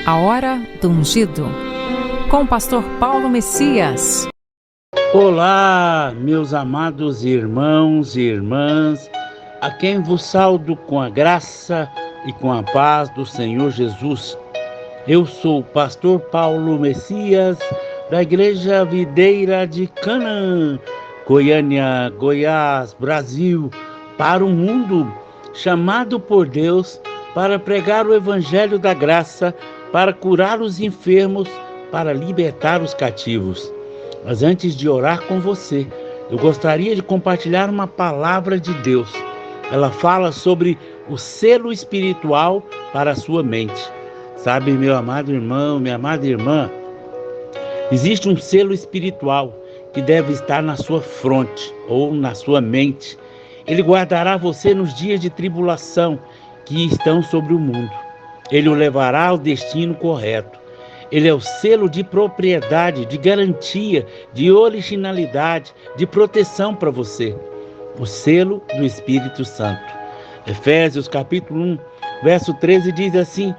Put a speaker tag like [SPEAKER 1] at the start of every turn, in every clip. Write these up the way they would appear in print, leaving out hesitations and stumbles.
[SPEAKER 1] A Hora do Ungido, com o pastor Paulo Messias.
[SPEAKER 2] Olá, meus amados irmãos e irmãs, a quem vos saúdo com a graça e com a paz do Senhor Jesus. Eu sou o pastor Paulo Messias, da Igreja Videira de Canaã, Goiânia, Goiás, Brasil, para o mundo, chamado por Deus para pregar o Evangelho da Graça, para curar os enfermos, para libertar os cativos. Mas antes de orar com você, eu gostaria de compartilhar uma palavra de Deus. Ela fala sobre o selo espiritual para a sua mente. Sabe, meu amado irmão, minha amada irmã, existe um selo espiritual que deve estar na sua fronte ou na sua mente. Ele guardará você nos dias de tribulação que estão sobre o mundo. Ele o levará ao destino correto. Ele é o selo de propriedade, de garantia, de originalidade, de proteção para você. O selo do Espírito Santo. Efésios capítulo 1, verso 13 diz assim: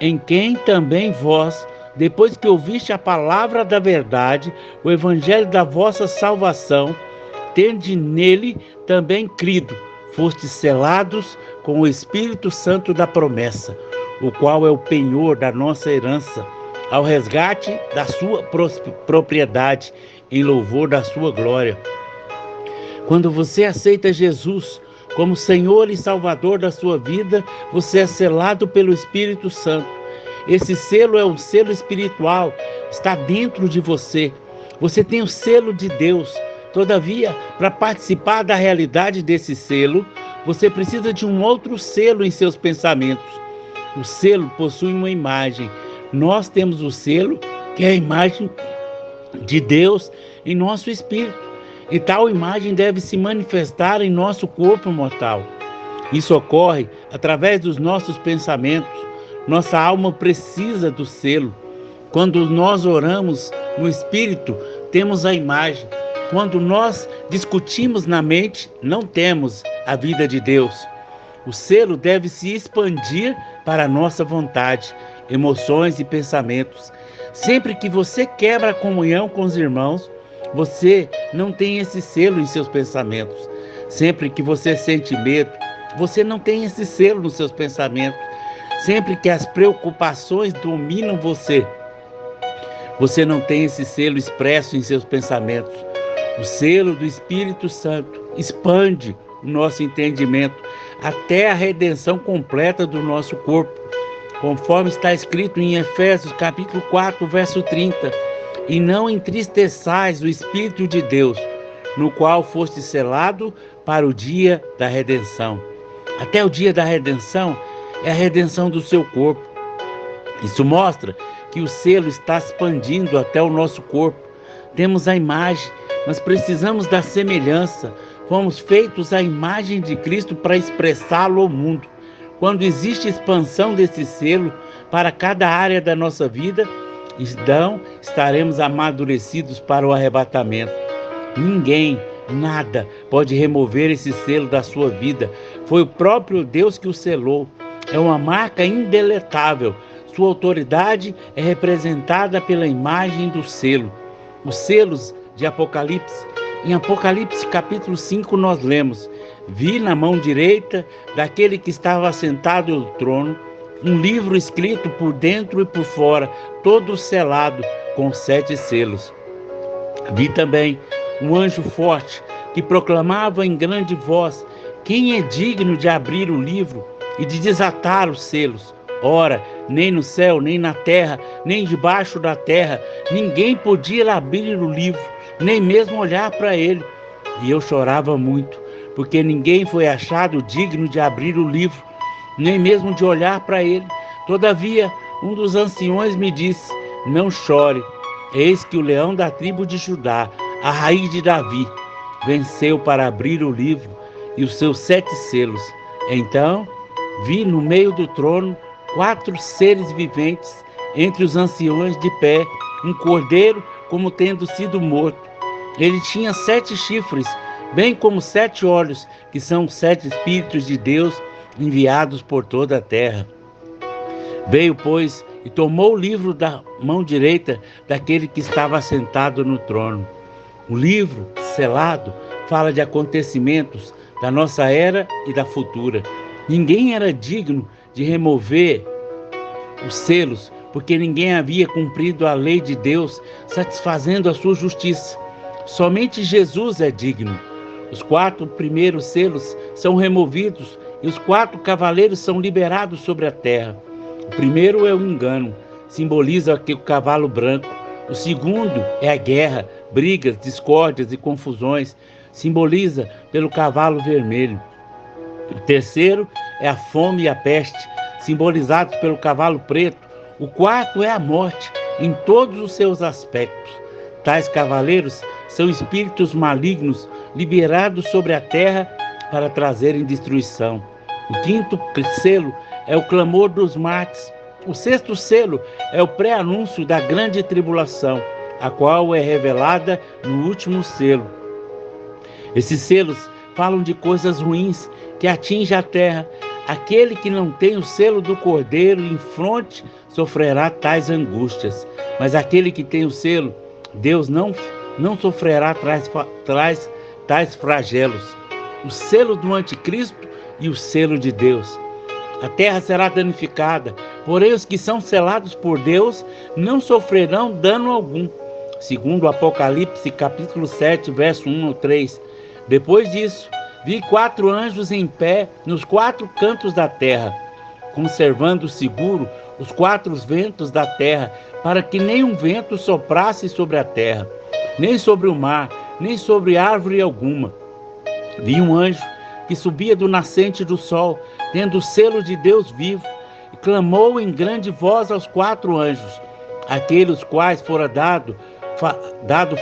[SPEAKER 2] em quem também vós, depois que ouviste a palavra da verdade, o evangelho da vossa salvação, tende nele também crido, fostes selados com o Espírito Santo da promessa, o qual é o penhor da nossa herança, ao resgate da sua propriedade, em louvor da sua glória. Quando você aceita Jesus como Senhor e Salvador da sua vida, você é selado pelo Espírito Santo. Esse selo é um selo espiritual, está dentro de você. Você tem o selo de Deus. Todavia, para participar da realidade desse selo, você precisa de um outro selo em seus pensamentos. O selo possui uma imagem. Nós temos o selo, que é a imagem de Deus em nosso espírito. E tal imagem deve se manifestar em nosso corpo mortal. Isso ocorre através dos nossos pensamentos. Nossa alma precisa do selo. Quando nós oramos no espírito, temos a imagem. Quando nós discutimos na mente, não temos a vida de Deus. O selo deve se expandir para a nossa vontade, emoções e pensamentos. Sempre que você quebra a comunhão com os irmãos, você não tem esse selo em seus pensamentos. Sempre que você sente medo, você não tem esse selo nos seus pensamentos. Sempre que as preocupações dominam você, você não tem esse selo expresso em seus pensamentos. O selo do Espírito Santo expande o nosso entendimento até a redenção completa do nosso corpo, conforme está escrito em Efésios capítulo 4, verso 30. E não entristeçais o Espírito de Deus, no qual foste selado para o dia da redenção. Até o dia da redenção é a redenção do seu corpo. Isso mostra que o selo está expandindo até o nosso corpo. Temos a imagem, mas precisamos da semelhança. Fomos feitos à imagem de Cristo para expressá-lo ao mundo. Quando existe expansão desse selo para cada área da nossa vida, então estaremos amadurecidos para o arrebatamento. Ninguém, nada pode remover esse selo da sua vida. Foi o próprio Deus que o selou. É uma marca indeletável. Sua autoridade é representada pela imagem do selo. Os selos de Apocalipse. Em Apocalipse capítulo 5 nós lemos: vi na mão direita daquele que estava sentado no trono um livro escrito por dentro e por fora, todo selado com 7 selos. Vi também um anjo forte que proclamava em grande voz: quem é digno de abrir o livro e de desatar os selos? Ora, nem no céu, nem na terra, nem debaixo da terra, ninguém podia abrir o livro, nem mesmo olhar para ele. E eu chorava muito, porque ninguém foi achado digno de abrir o livro, nem mesmo de olhar para ele. Todavia, um dos anciões me disse: não chore, eis que o leão da tribo de Judá, a raiz de Davi, venceu para abrir o livro e os seus 7 selos. Então, vi no meio do trono 4 seres viventes, entre os anciões de pé, um cordeiro como tendo sido morto. Ele tinha 7 chifres, bem como 7 olhos, que são os 7 Espíritos de Deus enviados por toda a terra. Veio, pois, e tomou o livro da mão direita daquele que estava sentado no trono. O livro, selado, fala de acontecimentos da nossa era e da futura. Ninguém era digno de remover os selos, porque ninguém havia cumprido a lei de Deus, satisfazendo a sua justiça. Somente Jesus é digno. Os 4 primeiros selos são removidos e os 4 cavaleiros são liberados sobre a terra. O primeiro é o engano, simboliza o cavalo branco. O segundo é a guerra, brigas, discórdias e confusões, simboliza pelo cavalo vermelho. O terceiro é a fome e a peste, simbolizados pelo cavalo preto. O quarto é a morte, em todos os seus aspectos. Tais cavaleiros são espíritos malignos liberados sobre a terra para trazerem destruição. O quinto selo é o clamor dos mártires. O sexto selo é o pré-anúncio da grande tribulação, a qual é revelada no último selo. Esses selos falam de coisas ruins que atingem a terra. Aquele que não tem o selo do Cordeiro em fronte sofrerá tais angústias. Mas aquele que tem o selo, Deus não sofrerá tais flagelos. O selo do anticristo e o selo de Deus. A terra será danificada, porém os que são selados por Deus não sofrerão dano algum. Segundo o Apocalipse, capítulo 7, verso 1 ao 3. Depois disso, vi 4 anjos em pé nos 4 cantos da terra, conservando seguro os 4 ventos da terra, para que nenhum vento soprasse sobre a terra, nem sobre o mar, nem sobre árvore alguma. Vi um anjo que subia do nascente do sol, tendo o selo de Deus vivo, e clamou em grande voz aos 4 anjos, aqueles quais fora dado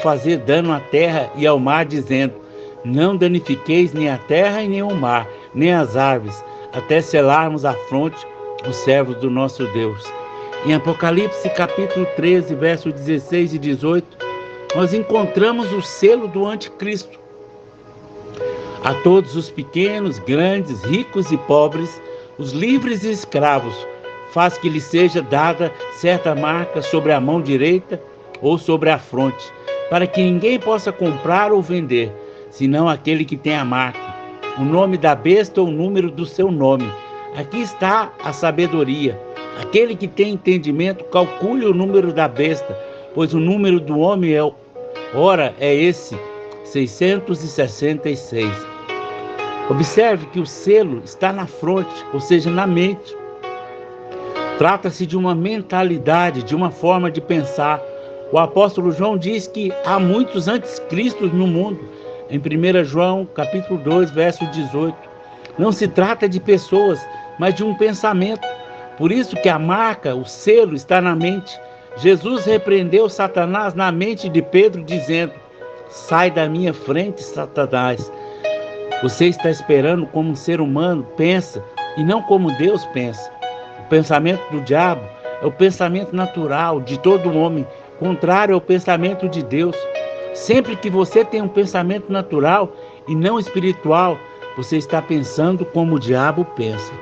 [SPEAKER 2] fazer dano à terra e ao mar, dizendo: não danifiqueis nem a terra e nem o mar, nem as árvores, até selarmos a fronte os servos do nosso Deus. Em Apocalipse capítulo 13, versos 16 e 18, nós encontramos o selo do anticristo. A todos os pequenos, grandes, ricos e pobres, os livres e escravos, faz que lhes seja dada certa marca sobre a mão direita ou sobre a fronte, para que ninguém possa comprar ou vender, senão aquele que tem a marca, o nome da besta ou o número do seu nome. Aqui está a sabedoria. Aquele que tem entendimento, calcule o número da besta, pois o número do homem é esse, 666. Observe que o selo está na fronte, ou seja, na mente. Trata-se de uma mentalidade, de uma forma de pensar. O apóstolo João diz que há muitos anticristos no mundo. Em 1 João, capítulo 2, verso 18. Não se trata de pessoas, mas de um pensamento. Por isso que a marca, o selo, está na mente. Jesus repreendeu Satanás na mente de Pedro, dizendo: sai da minha frente, Satanás. Você está esperando como um ser humano pensa e não como Deus pensa. O pensamento do diabo é o pensamento natural de todo homem, contrário ao pensamento de Deus. Sempre que você tem um pensamento natural e não espiritual, você está pensando como o diabo pensa.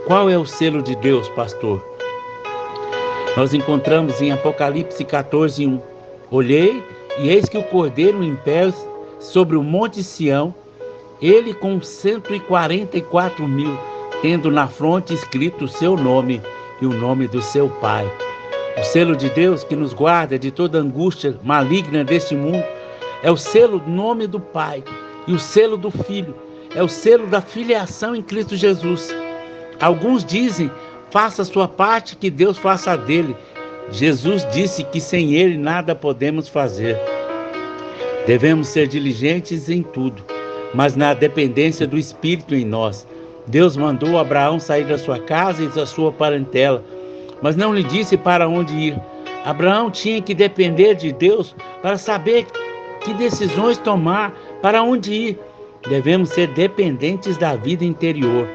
[SPEAKER 2] Qual é o selo de Deus, pastor? Nós encontramos em Apocalipse 14, 1. Olhei, e eis que o Cordeiro em pé sobre o monte Sião, ele com 144 mil, tendo na fronte escrito o seu nome e o nome do seu Pai. O selo de Deus que nos guarda de toda angústia maligna deste mundo é o selo do nome do Pai e o selo do Filho, é o selo da filiação em Cristo Jesus. Alguns dizem: faça a sua parte, que Deus faça a dele. Jesus disse que sem ele nada podemos fazer. Devemos ser diligentes em tudo, mas na dependência do Espírito em nós. Deus mandou Abraão sair da sua casa e da sua parentela, mas não lhe disse para onde ir. Abraão tinha que depender de Deus para saber que decisões tomar, para onde ir. Devemos ser dependentes da vida interior.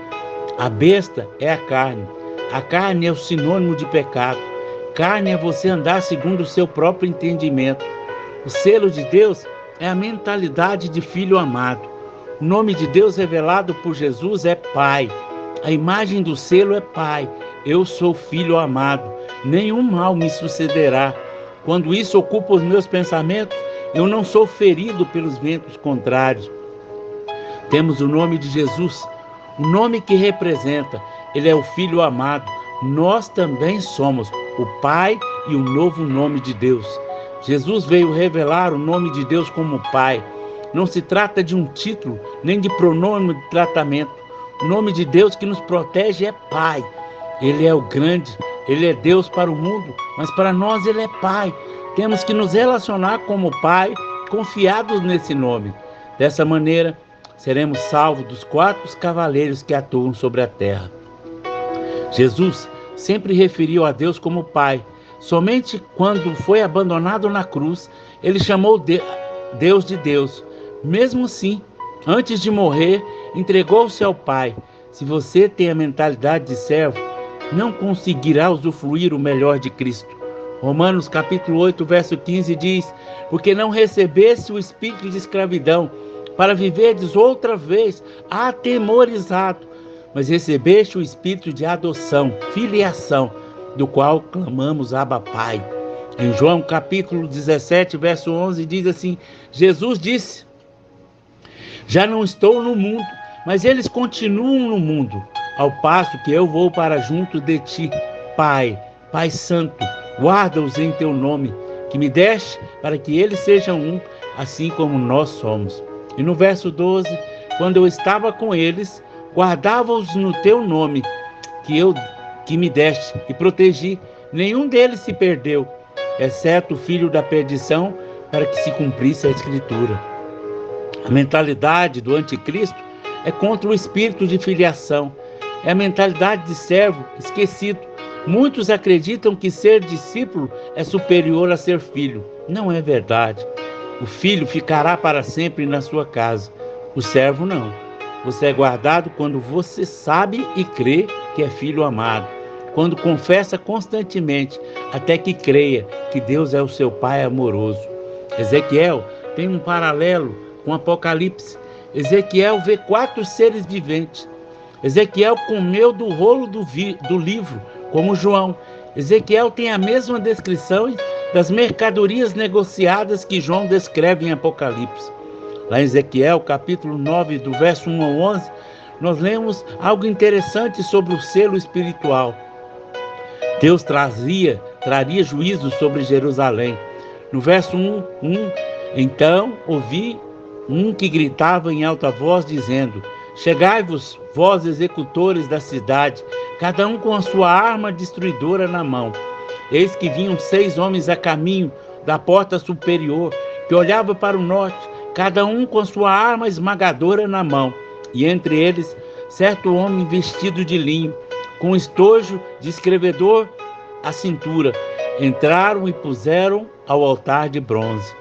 [SPEAKER 2] A besta é a carne. A carne é o sinônimo de pecado. Carne é você andar segundo o seu próprio entendimento. O selo de Deus é a mentalidade de filho amado. O nome de Deus revelado por Jesus é Pai. A imagem do selo é Pai. eu sou filho amado, nenhum mal me sucederá. Quando isso ocupa os meus pensamentos, eu não sou ferido pelos ventos contrários. Temos o nome de Jesus, o nome que representa, ele é o Filho amado. Nós também somos o Pai e o novo nome de Deus. Jesus veio revelar o nome de Deus como Pai. Não se trata de um título, nem de pronome de tratamento. O nome de Deus que nos protege é Pai. Ele é o grande, ele é Deus para o mundo, mas para nós ele é Pai. Temos que nos relacionar como Pai, confiados nesse nome. Dessa maneira, seremos salvos dos 4 cavaleiros que atuam sobre a terra. Jesus sempre referiu a Deus como Pai. Somente quando foi abandonado na cruz, ele chamou Deus de Deus. Mesmo assim, antes de morrer, entregou-se ao Pai. Se você tem a mentalidade de servo, não conseguirá usufruir o melhor de Cristo. Romanos capítulo 8, verso 15 diz: porque não recebesse o espírito de escravidão, para viverdes outra vez atemorizado, mas recebeste o espírito de adoção, filiação, do qual clamamos Abba Pai. Em João capítulo 17, verso 11 diz assim: Jesus disse: já não estou no mundo, mas eles continuam no mundo, ao passo que eu vou para junto de ti. Pai, Pai Santo, guarda-os em teu nome, que me deste, para que eles sejam um, assim como nós somos. E no verso 12, quando eu estava com eles, guardava-os no teu nome, que me deste, e protegi. Nenhum deles se perdeu, exceto o filho da perdição, para que se cumprisse a Escritura. A mentalidade do anticristo é contra o espírito de filiação. É a mentalidade de servo esquecido. Muitos acreditam que ser discípulo é superior a ser filho. Não é verdade. O filho ficará para sempre na sua casa. O servo não. Você é guardado quando você sabe e crê que é filho amado. Quando confessa constantemente, até que creia que Deus é o seu Pai amoroso. Ezequiel tem um paralelo com Apocalipse. Ezequiel vê 4 seres viventes. Ezequiel comeu do rolo do livro, como João. Ezequiel tem a mesma descrição das mercadorias negociadas que João descreve em Apocalipse. Lá em Ezequiel, capítulo 9, do verso 1 ao 11, nós lemos algo interessante sobre o selo espiritual. Deus traria juízo sobre Jerusalém. No verso 1, então ouvi um que gritava em alta voz, dizendo: chegai-vos, vós executores da cidade, cada um com a sua arma destruidora na mão. Eis que vinham 6 homens a caminho da porta superior, que olhava para o norte, cada um com a sua arma esmagadora na mão. E entre eles, certo homem vestido de linho, com estojo de escrevedor à cintura. Entraram e puseram ao altar de bronze.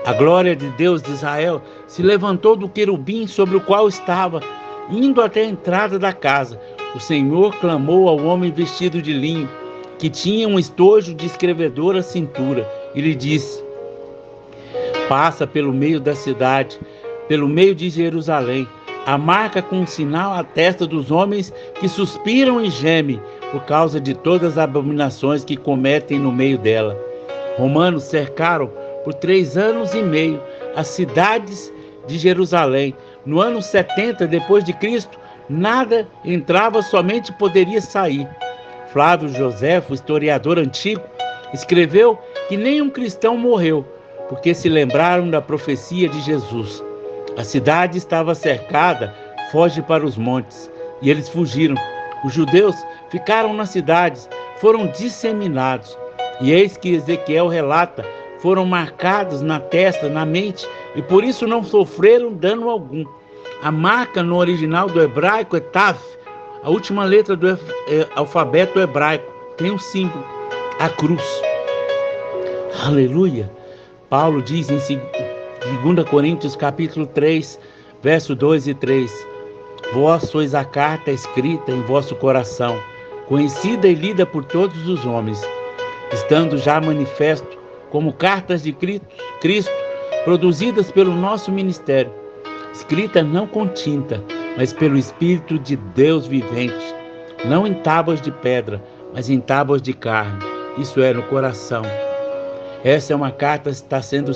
[SPEAKER 2] A glória de Deus de Israel se levantou do querubim sobre o qual estava, indo até a entrada da casa. O Senhor clamou ao homem vestido de linho, que tinha um estojo de escrevedor à cintura, e lhe disse: passa pelo meio da cidade, pelo meio de Jerusalém, a marca com um sinal à testa dos homens que suspiram e gemem por causa de todas as abominações que cometem no meio dela. Romanos cercaram por 3 anos e meio as cidades de Jerusalém. No ano 70 depois de Cristo, nada entrava, somente poderia sair. Flávio Joséfo, historiador antigo, escreveu que nenhum cristão morreu, porque se lembraram da profecia de Jesus. A cidade estava cercada, foge para os montes, e eles fugiram. Os judeus ficaram nas cidades, foram disseminados. E eis que Ezequiel relata: foram marcados na testa, na mente, e por isso não sofreram dano algum. A marca no original do hebraico é Tav, a última letra do alfabeto hebraico. Tem um símbolo, a cruz. Aleluia! Paulo diz em 2 Coríntios capítulo 3, verso 2 e 3: vós sois a carta escrita em vosso coração, conhecida e lida por todos os homens, estando já manifesto como cartas de Cristo, produzidas pelo nosso ministério, escrita não com tinta, mas pelo Espírito de Deus vivente, não em tábuas de pedra, mas em tábuas de carne, isso é, no coração. Essa é uma carta que está sendo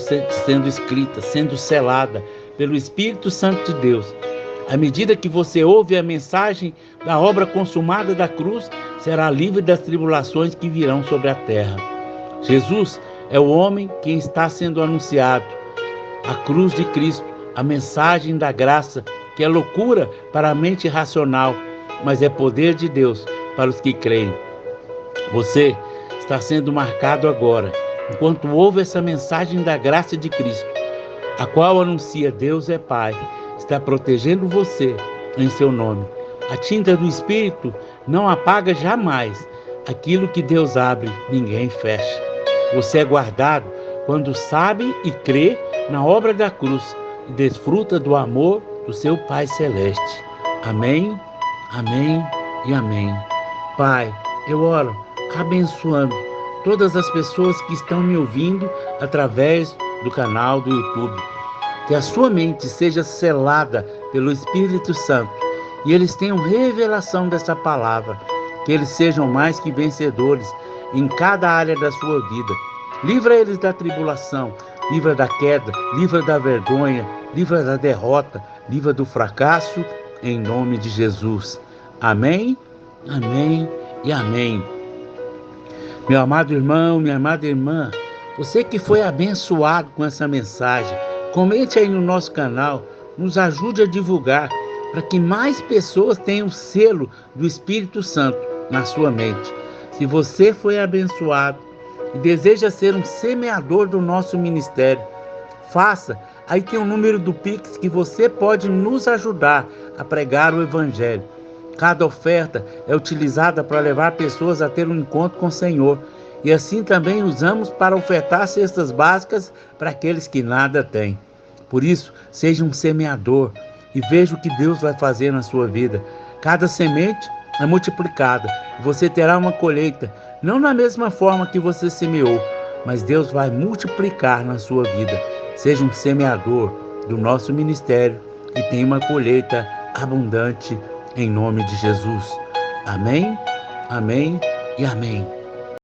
[SPEAKER 2] escrita, sendo selada pelo Espírito Santo de Deus. À medida que você ouve a mensagem da obra consumada da cruz, será livre das tribulações que virão sobre a terra. Jesus é o homem que está sendo anunciado. A cruz de Cristo, a mensagem da graça, que é loucura para a mente racional, mas é poder de Deus para os que creem. Você está sendo marcado agora, enquanto ouve essa mensagem da graça de Cristo, a qual anuncia Deus é Pai, está protegendo você em seu nome. A tinta do Espírito não apaga jamais. Aquilo que Deus abre, ninguém fecha. Você é guardado quando sabe e crê na obra da cruz e desfruta do amor do seu Pai Celeste. Amém, amém e amém. Pai, eu oro abençoando todas as pessoas que estão me ouvindo através do canal do YouTube. Que a sua mente seja selada pelo Espírito Santo e eles tenham revelação dessa palavra. Que eles sejam mais que vencedores em cada área da sua vida. Livra eles da tribulação, livra da queda, livra da vergonha, livra da derrota, livra do fracasso, em nome de Jesus. Amém, amém e amém. Meu amado irmão, minha amada irmã, você que foi abençoado com essa mensagem, comente aí no nosso canal, nos ajude a divulgar, para que mais pessoas tenham o selo do Espírito Santo na sua mente. Se você foi abençoado e deseja ser um semeador do nosso ministério, faça. Aí tem o número do Pix que você pode nos ajudar a pregar o Evangelho. Cada oferta é utilizada para levar pessoas a ter um encontro com o Senhor. E assim também usamos para ofertar cestas básicas para aqueles que nada têm. Por isso, seja um semeador e veja o que Deus vai fazer na sua vida. Cada semente é multiplicada. Você terá uma colheita, não na mesma forma que você semeou, mas Deus vai multiplicar na sua vida. Seja um semeador do nosso ministério e tenha uma colheita abundante em nome de Jesus. Amém, amém e amém.